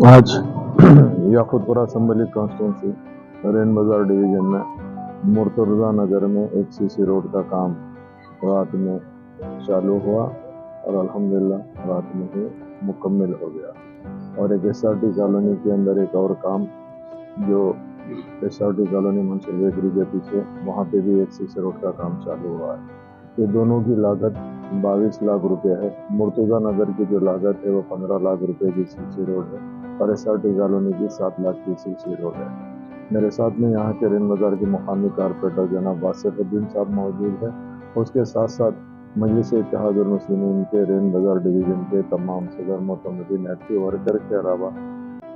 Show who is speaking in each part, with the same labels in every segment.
Speaker 1: आज Yakutpura assembly constituency rain बाजार division में मुर्तुजा नगर में एक सीसी रोड का काम रात में चालू हुआ और अल्हम्दुलिल्लाह रात में ही मुकम्मल हो गया। और एक SRT कॉलोनी के अंदर एक और काम जो SRT कॉलोनी मंसूर बेकरी के पीछे वहाँ पे भी एक सीसी रोड का काम चालू हुआ है। ये दोनों की लागत 22 लाख रुपए है। मुर्तुजा नगर की जो लागत है वो 15 लाख रुपए की सीसी रोड है और SRT कॉलोनी की 7 लाख की सीसी रोड है। मेरे साथ में यहाँ के रेन बाजार के मुकामी कारपोरेटर जनाब वासयुद्दीन साहब मौजूद है। उसके साथ साथ मजलिस इत्तेहादुल मुस्लिमीन के रेन बाजार डिवीजन के तमाम सदर मोतमदीन एक्टिव वर्कर के अलावा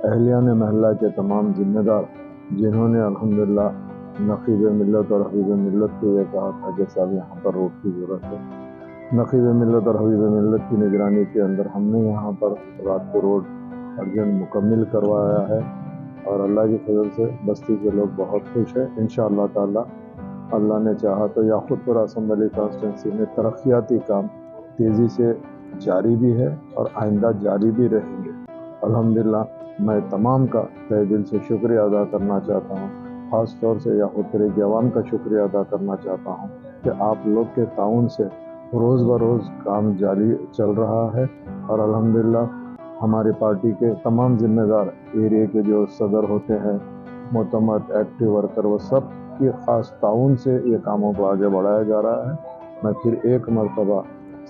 Speaker 1: अहलियान महल्ला के तमाम जिम्मेदार जिन्होंने अल्हम्दुलिल्लाह नक़ीब मिल्लत और हबीब मिल्लत को यह कहा था कि साहब यहाँ पर रोड की ज़रूरत है। नक़ीब मिल्लत और हबीब मिल्लत की निगरानी के अंदर हमने यहाँ पर रात को रोड अर्जेंट मुकम्मल करवाया है और अल्लाह की फजल से बस्ती के लोग बहुत खुश हैं। इंशाअल्लाह ताला अल्लाह ने चाहा तो याकुतपुरा असेंबली कॉन्स्टिट्यूंसी में तरक्याती काम तेज़ी से जारी भी है और आइंदा जारी भी रहेंगे। अल्हम्दुलिल्लाह मैं तमाम का तहे दिल से शुक्रिया अदा करना चाहता हूँ। ख़ास तौर से याकुतपुरे की आवाम का शुक्रिया अदा करना चाहता हूँ कि आप लोग के ताउन से रोज़ बरोज़ काम जारी चल रहा है और अल्हम्दुलिल्लाह हमारी पार्टी के तमाम जिम्मेदार एरिया के जो सदर होते हैं मोतमद एक्टिव वर्कर वो सब की ख़ास ताउन से ये कामों को आगे बढ़ाया जा रहा है। मैं फिर एक मरतबा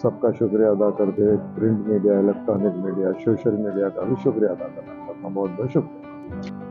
Speaker 1: सबका शुक्रिया अदा करते हुए print media, electronic media, social media का भी शुक्रिया अदा करना चाहता हूँ। बहुत बहुत शुक्रिया।